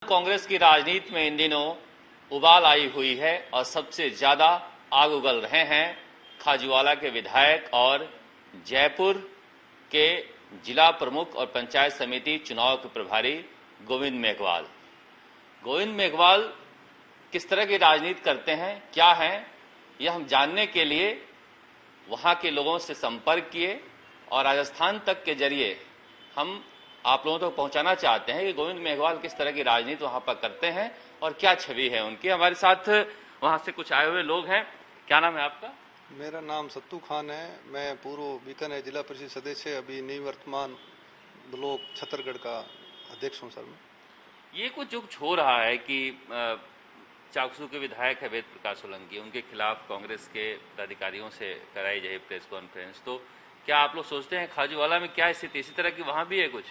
कांग्रेस की राजनीति में इन दिनों उबाल आई हुई है और सबसे ज्यादा आग उगल रहे हैं खाजूवाला के विधायक और जयपुर के जिला प्रमुख और पंचायत समिति चुनाव के प्रभारी गोविंद मेघवाल। गोविंद मेघवाल किस तरह की राजनीति करते हैं, क्या हैं, यह हम जानने के लिए वहां के लोगों से संपर्क किए और राजस्थान तक के जरिए हम आप लोगों तक पहुंचाना चाहते हैं कि गोविंद मेघवाल किस तरह की राजनीति वहां पर करते हैं और क्या छवि है उनकी। हमारे साथ वहां से कुछ आए हुए लोग हैं। क्या नाम है आपका? मेरा नाम सत्तू खान है। मैं पूर्व बीकानेर जिला परिषद सदस्य, अभी निवर्तमान ब्लॉक छतरगढ़ का अध्यक्ष हूँ सर मैं। ये कुछ जो हो रहा है कि चाकसू के विधायक है वेद प्रकाश सोलंकी, उनके खिलाफ कांग्रेस के पदाधिकारियों से कराई जाए प्रेस कॉन्फ्रेंस, तो क्या आप लोग सोचते हैं खाजूवाला में क्या स्थिति इसी तरह की वहां भी है कुछ?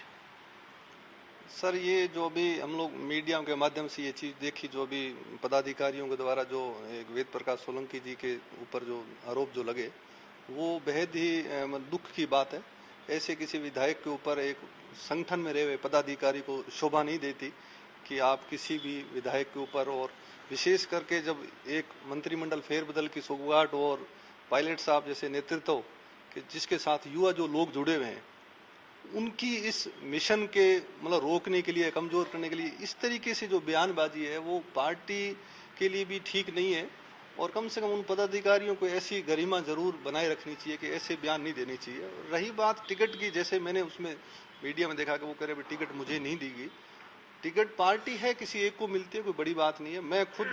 सर ये जो भी हम लोग मीडिया के माध्यम से ये चीज देखी, जो भी पदाधिकारियों के द्वारा जो एक वेद प्रकाश सोलंकी जी के ऊपर जो आरोप जो लगे, वो बेहद ही दुख की बात है। ऐसे किसी विधायक के ऊपर एक संगठन में रहे हुए पदाधिकारी को शोभा नहीं देती कि आप किसी भी विधायक के ऊपर, और विशेष करके जब एक मंत्रिमंडल फेरबदल की सौगाट और पायलट साहब जैसे नेतृत्व कि जिसके साथ युवा जो लोग जुड़े हुए हैं, उनकी इस मिशन के मतलब रोकने के लिए, कमजोर करने के लिए इस तरीके से जो बयानबाजी है वो पार्टी के लिए भी ठीक नहीं है। और कम से कम उन पदाधिकारियों को ऐसी गरिमा जरूर बनाए रखनी चाहिए कि ऐसे बयान नहीं देने चाहिए। रही बात टिकट की, जैसे मैंने उसमें मीडिया में देखा कि वो कह रहे टिकट मुझे नहीं दी गई। टिकट पार्टी है, किसी एक को मिलती है, कोई बड़ी बात नहीं है। मैं खुद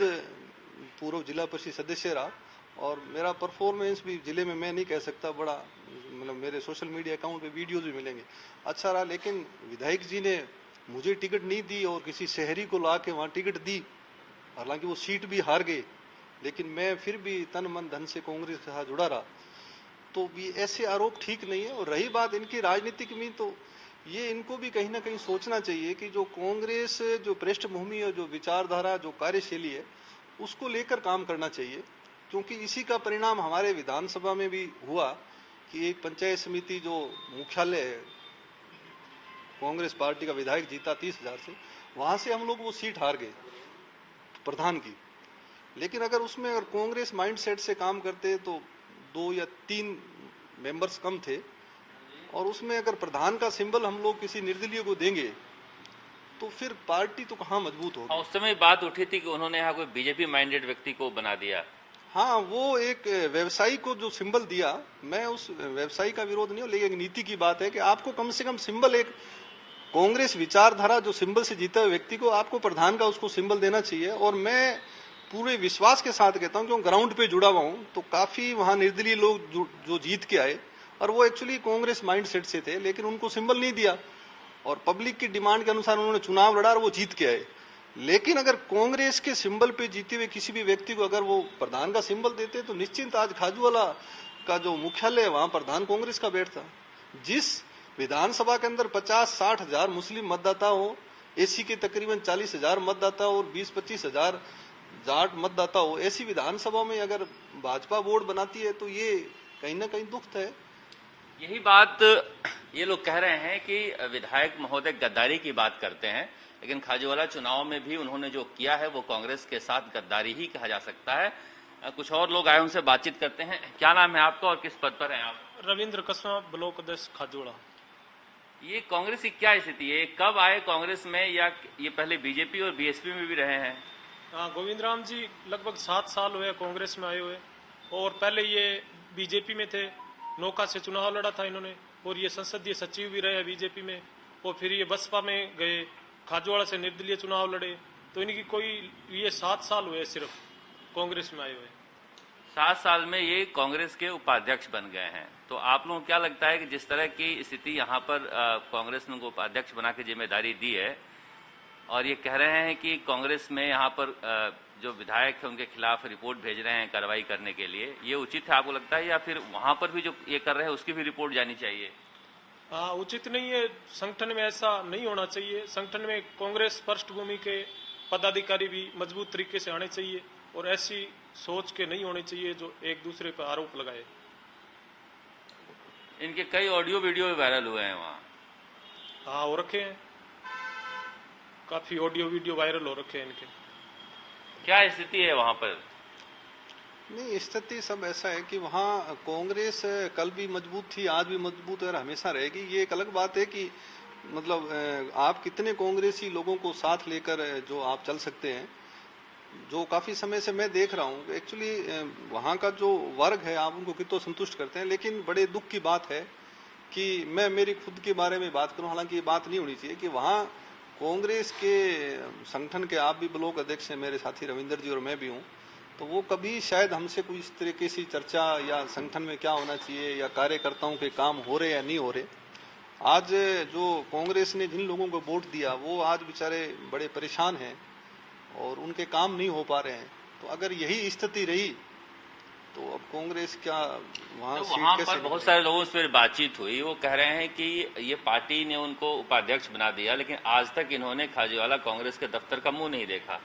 पूर्व जिला परिषद सदस्य रहा और मेरा परफॉर्मेंस भी जिले में मैं नहीं कह सकता बड़ा, मतलब मेरे सोशल मीडिया अकाउंट पे वीडियोज भी मिलेंगे, अच्छा रहा। लेकिन विधायक जी ने मुझे टिकट नहीं दी और किसी शहरी को ला के वहाँ टिकट दी, हालांकि वो सीट भी हार गए, लेकिन मैं फिर भी तन मन धन से कांग्रेस के साथ जुड़ा रहा। तो ये ऐसे आरोप ठीक नहीं है। और रही बात इनकी राजनीतिक में, तो ये इनको भी कहीं ना कहीं सोचना चाहिए कि जो कांग्रेस जो पृष्ठभूमि और जो विचारधारा जो कार्यशैली है उसको लेकर काम करना चाहिए, क्योंकि इसी का परिणाम हमारे विधानसभा में भी हुआ कि एक पंचायत समिति जो मुख्यालय है, कांग्रेस पार्टी का विधायक जीता 30,000 से, वहां से हम लोग वो सीट हार गए प्रधान की। लेकिन अगर उसमें अगर कांग्रेस माइंडसेट से काम करते तो 2 या 3 मेंबर्स कम थे, और उसमें अगर प्रधान का सिंबल हम लोग किसी निर्दलीय को देंगे तो फिर पार्टी तो कहाँ मजबूत होगी। उस समय बात उठी थी कि उन्होंने यहाँ कोई बीजेपी माइंडेड व्यक्ति को बना दिया। हाँ, वो एक व्यवसायी को जो सिंबल दिया, मैं उस व्यवसायी का विरोध नहीं हूँ, लेकिन एक नीति की बात है कि आपको कम से कम सिंबल, एक कांग्रेस विचारधारा जो सिंबल से जीते हुए व्यक्ति को आपको प्रधान का उसको सिंबल देना चाहिए। और मैं पूरे विश्वास के साथ कहता हूँ, क्योंकि ग्राउंड पे जुड़ा हुआ हूँ, तो काफी वहाँ निर्दलीय लोग जो जीत के आए और वो एक्चुअली कांग्रेस माइंडसेट से थे, लेकिन उनको सिंबल नहीं दिया और पब्लिक की डिमांड के अनुसार उन्होंने चुनाव लड़ा और वो जीत के आए। लेकिन अगर कांग्रेस के सिंबल पे जीते हुए किसी भी व्यक्ति को अगर वो प्रधान का सिंबल देते तो निश्चित आज खाजूवाला का जो मुख्यालय है वहां प्रधान कांग्रेस का बैठता। जिस विधानसभा के अंदर 50-60 हजार मुस्लिम मतदाता हो, एसी के तकरीबन 40,000 मतदाता हो और 20-25 हजार जाट मतदाता हो, ऐसी विधानसभा में अगर भाजपा बोर्ड बनाती है तो ये कहीं ना कहीं दुख है। यही बात ये लोग कह रहे हैं कि विधायक महोदय गद्दारी की बात करते हैं, लेकिन खाजूवाला चुनाव में भी उन्होंने जो किया है वो कांग्रेस के साथ गद्दारी ही कहा जा सकता है। कुछ और लोग आए, उनसे बातचीत करते हैं। क्या नाम है आपका और किस पद पर हैं आप? रविंद्र कसवा, ब्लॉक अध्यक्ष खाजूवाला। ये कांग्रेस की क्या स्थिति है, कब आए कांग्रेस में, या ये पहले बीजेपी और बीएसपी में भी रहे हैं? हाँ, गोविंद राम जी लगभग 7 साल हुए कांग्रेस में आए हुए, और पहले ये बीजेपी में थे, नौका से चुनाव लड़ा था इन्होंने, और ये संसदीय सचिव भी रहे बीजेपी में, और फिर ये बसपा में गए, खाजूवाड़ा से निर्दलीय चुनाव लड़े। तो इनकी कोई ये 7 साल हुए सिर्फ कांग्रेस में आए हुए। 7 साल में ये कांग्रेस के उपाध्यक्ष बन गए हैं। तो आप लोगों को क्या लगता है कि जिस तरह की स्थिति यहाँ पर कांग्रेस ने उनको उपाध्यक्ष बना के जिम्मेदारी दी है, और ये कह रहे हैं कि कांग्रेस में यहाँ पर जो विधायक है उनके खिलाफ रिपोर्ट भेज रहे हैं कार्रवाई करने के लिए, ये उचित है आपको लगता है, या फिर वहां पर भी जो ये कर रहे हैं उसकी भी रिपोर्ट जानी चाहिए? हाँ, उचित नहीं है। संगठन में ऐसा नहीं होना चाहिए। संगठन में कांग्रेस पृष्ठभूमि के पदाधिकारी भी मजबूत तरीके से आने चाहिए, और ऐसी सोच के नहीं होने चाहिए जो एक दूसरे पर आरोप लगाए। इनके कई ऑडियो वीडियो वायरल हुए हैं वहाँ। हाँ, हो रखे हैं। काफी ऑडियो वीडियो वायरल हो रखे हैं इनके। क्या स्थिति है वहां पर? नहीं, स्थिति सब ऐसा है कि वहाँ कांग्रेस कल भी मजबूत थी, आज भी मजबूत है और हमेशा रहेगी। ये एक अलग बात है कि मतलब आप कितने कांग्रेसी लोगों को साथ लेकर जो आप चल सकते हैं। जो काफी समय से मैं देख रहा हूँ एक्चुअली वहाँ का जो वर्ग है आप उनको कितना संतुष्ट करते हैं, लेकिन बड़े दुख की बात है कि मैं मेरी खुद के बारे में बात करूँ, हालांकि ये बात नहीं होनी चाहिए कि वहाँ कांग्रेस के संगठन के आप भी ब्लॉक अध्यक्ष हैं, मेरे साथी रविंदर जी और मैं भी हूँ, तो वो कभी शायद हमसे कोई इस तरीके की चर्चा या संगठन में क्या होना चाहिए या कार्यकर्ताओं के काम हो रहे या नहीं हो रहे। आज जो कांग्रेस ने जिन लोगों को वोट दिया वो आज बेचारे बड़े परेशान हैं और उनके काम नहीं हो पा रहे हैं। तो अगर यही स्थिति रही तो अब कांग्रेस क्या वहाँ तो वहां पर बहुत सारे लोगों से बातचीत हुई, वो कह रहे हैं कि ये पार्टी ने उनको उपाध्यक्ष बना दिया, लेकिन आज तक इन्होंने खाजूवाला कांग्रेस के दफ्तर का मुंह नहीं देखा।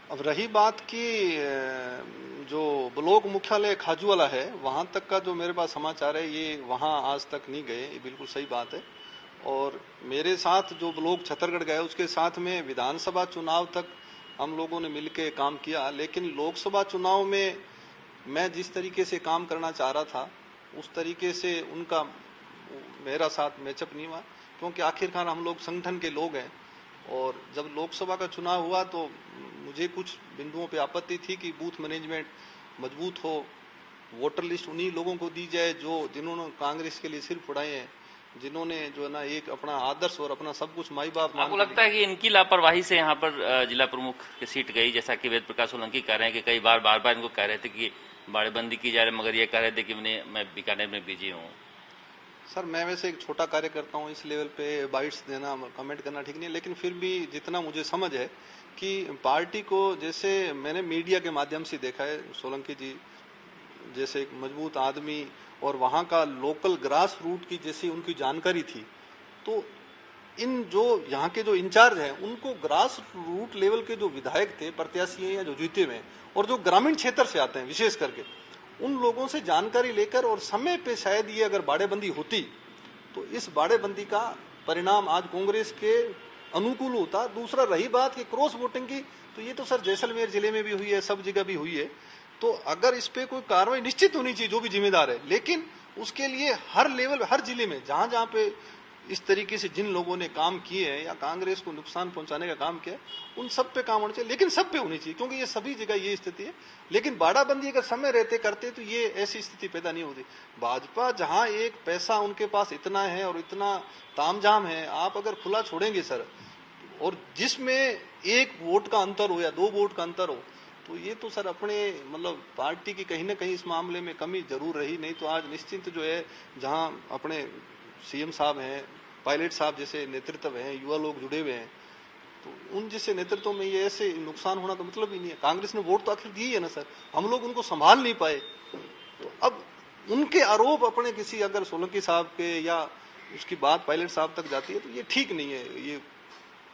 अब रही बात की जो ब्लॉक मुख्यालय खाजूवाला है वहां तक का जो मेरे पास समाचार है ये वहां आज तक नहीं गए, ये बिल्कुल सही बात है। और मेरे साथ जो ब्लॉक छतरगढ़ गए उसके साथ में विधानसभा चुनाव तक हम लोगों ने मिलकर काम किया, लेकिन लोकसभा चुनाव में मैं जिस तरीके से काम करना चाह रहा था उस तरीके से उनका मेरा साथ मैचअप नहीं हुआ, क्योंकि आखिरकार हम लोग संगठन के लोग हैं। और जब लोकसभा का चुनाव हुआ तो मुझे कुछ बिंदुओं पे आपत्ति थी कि बूथ मैनेजमेंट मजबूत हो, वोटर लिस्ट उन्हीं लोगों को दी जाए जो जिन्होंने कांग्रेस के लिए सिर फुड़ाए हैं, जिन्होंने जो है ना एक अपना आदर्श और अपना सब कुछ माई बाप। आपको लगता है कि इनकी लापरवाही से यहाँ पर जिला प्रमुख की सीट गई? जैसा कि वेद प्रकाश सोलंकी कह रहे हैं कि कई बार बार इनको कह रहे थे कि बाड़ेबंदी की जा रही, मगर ये कह रहे थे कि मैं बीकानेर में बिजी हूँ। सर मैं वैसे एक छोटा कार्यकर्ता हूँ, इस लेवल पे बाइट्स देना कमेंट करना ठीक नहीं है, लेकिन फिर भी जितना मुझे समझ है कि पार्टी को, जैसे मैंने मीडिया के माध्यम से देखा है, सोलंकी जी जैसे एक मजबूत आदमी और वहाँ का लोकल ग्रास रूट की जैसी उनकी जानकारी थी, तो इन जो यहाँ के जो इंचार्ज हैं उनको ग्रास रूट लेवल के जो विधायक थे, प्रत्याशी हैं या जो जीते हुए हैं और जो ग्रामीण क्षेत्र से आते हैं विशेष करके, उन लोगों से जानकारी लेकर और समय पे शायद ये अगर बाड़ेबंदी होती तो इस बाड़ेबंदी का परिणाम आज कांग्रेस के अनुकूल होता। दूसरा रही बात कि क्रॉस वोटिंग की, तो ये तो सर जैसलमेर जिले में भी हुई है, सब जगह भी हुई है। तो अगर इस पे कोई कार्रवाई निश्चित होनी चाहिए जो भी जिम्मेदार है, लेकिन उसके लिए हर लेवल हर जिले में जहां जहां पे इस तरीके से जिन लोगों ने काम किए हैं या कांग्रेस को नुकसान पहुंचाने का काम किया, उन सब पे काम होना चाहिए, लेकिन सब पे होनी चाहिए, क्योंकि ये सभी जगह ये स्थिति है। लेकिन बाड़ाबंदी अगर समय रहते करते तो ये ऐसी स्थिति पैदा नहीं होती। भाजपा जहां एक पैसा उनके पास इतना है और इतना तामझाम है, आप अगर खुला छोड़ेंगे सर, और जिसमें एक वोट का अंतर हो या 2 वोट का अंतर हो, तो ये तो सर अपने मतलब पार्टी की कहीं ना कहीं इस मामले में कमी जरूर रही। नहीं तो आज निश्चिंत जो है, जहां अपने सीएम साहब हैं, पायलट साहब जैसे नेतृत्व हैं, युवा लोग जुड़े हुए हैं, तो उन जैसे नेतृत्व में ये ऐसे नुकसान होना तो मतलब ही नहीं है। कांग्रेस ने वोट तो आखिर दी है ना सर, हम लोग उनको संभाल नहीं पाए। तो अब उनके आरोप अपने किसी अगर सोलंकी साहब के या उसकी बात पायलट साहब तक जाती है तो ये ठीक नहीं है। ये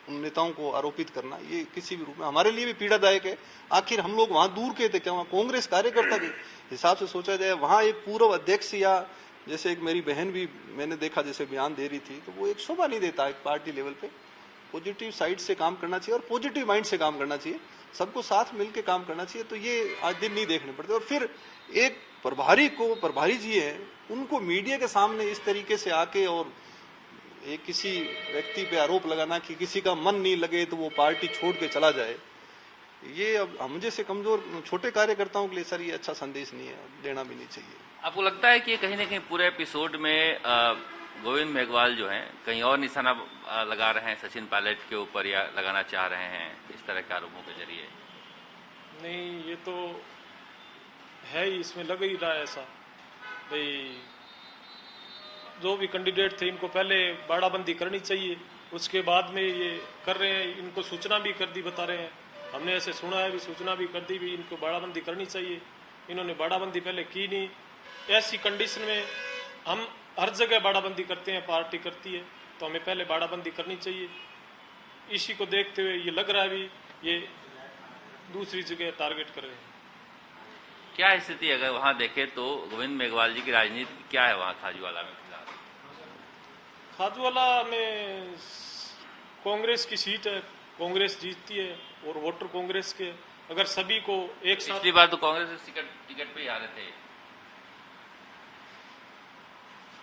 उन नेताओं को आरोपित करना ये किसी भी रूप में हमारे लिए भी पीड़ादायक है। आखिर हम लोग वहां दूर के थे, क्या वहां कांग्रेस कार्यकर्ता के हिसाब से सोचा जाए, वहां एक पूर्व अध्यक्ष या जैसे एक मेरी बहन भी मैंने देखा जैसे बयान दे रही थी, तो वो एक शोभा नहीं देता एक पार्टी लेवल पे। पॉजिटिव साइड से काम करना चाहिए और पॉजिटिव माइंड से काम करना चाहिए, सबको साथ मिलकर काम करना चाहिए। तो ये आज दिन नहीं देखने पड़ते। और फिर एक प्रभारी जी है, उनको मीडिया के सामने इस तरीके से आके और एक किसी व्यक्ति पे आरोप लगाना कि किसी का मन नहीं लगे तो वो पार्टी छोड़ के चला जाए, ये अब हम जैसे कमजोर छोटे कार्यकर्ताओं के लिए सर ये अच्छा संदेश नहीं है, देना भी नहीं चाहिए। आपको लगता है कि कहीं ना कहीं पूरे एपिसोड में गोविंद मेघवाल जो हैं कहीं और निशाना लगा रहे हैं सचिन पायलट के ऊपर, या लगाना चाह रहे हैं इस तरह के आरोपों के जरिए? नहीं, ये तो है ही, इसमें लग ही रहा है ऐसा। भाई जो भी कैंडिडेट थे इनको पहले बाड़ाबंदी करनी चाहिए, उसके बाद में ये कर रहे हैं, इनको सूचना भी कर दी बता रहे हैं, हमने ऐसे सुना है भी, सूचना भी कर दी भी, इनको बाड़ाबंदी करनी चाहिए। इन्होंने बाड़ाबंदी पहले की नहीं। ऐसी कंडीशन में हम हर जगह बाड़ाबंदी करते हैं, पार्टी करती है, तो हमें पहले बाड़ाबंदी करनी चाहिए। इसी को देखते हुए ये लग रहा है भी ये दूसरी जगह टारगेट कर रहे हैं। क्या स्थिति अगर वहां देखें तो गोविंद मेघवाल जी की राजनीति क्या है वहां खाजूवाला में? खाजूवाला में कांग्रेस की सीट है, कांग्रेस जीतती है और वोटर कांग्रेस के। अगर सभी को एक साथ, पिछली बार तो कांग्रेस टिकट पे ही आ रहे थे।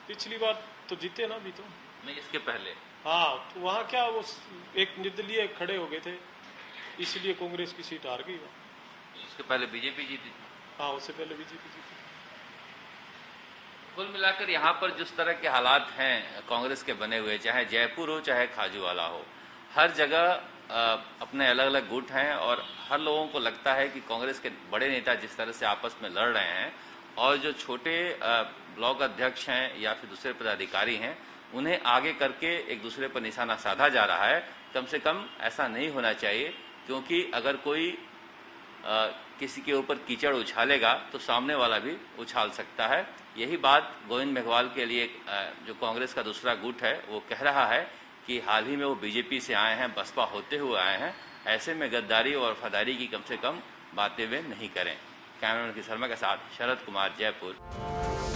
पिछली बार तो जीते ना अभी तो। नहीं, इसके पहले। हाँ, तो वहाँ क्या वो एक निर्दलीय खड़े हो गए थे, इसलिए कांग्रेस की सीट हार गई वहाँ। इसके पहले बीजेपी जीती थी। हाँ, उससे पहले बीजेपी जीती। कुल मिलाकर यहाँ पर जिस तरह के हालात हैं कांग्रेस के बने हुए, चाहे जयपुर हो चाहे खाजूवाला हो, हर जगह अपने अलग अलग गुट हैं और हर लोगों को लगता है कि कांग्रेस के बड़े नेता जिस तरह से आपस में लड़ रहे हैं और जो छोटे ब्लॉक अध्यक्ष हैं या फिर दूसरे पदाधिकारी हैं, उन्हें आगे करके एक दूसरे पर निशाना साधा जा रहा है। कम से कम ऐसा नहीं होना चाहिए, क्योंकि अगर कोई किसी के ऊपर कीचड़ उछालेगा तो सामने वाला भी उछाल सकता है। यही बात गोविंद मेघवाल के लिए जो कांग्रेस का दूसरा गुट है वो कह रहा है कि हाल ही में वो बीजेपी से आए हैं, बसपा होते हुए आए हैं, ऐसे में गद्दारी और वफादारी की कम से कम बातें वे नहीं करें। कैमरामैन की शर्मा के साथ शरद कुमार, जयपुर।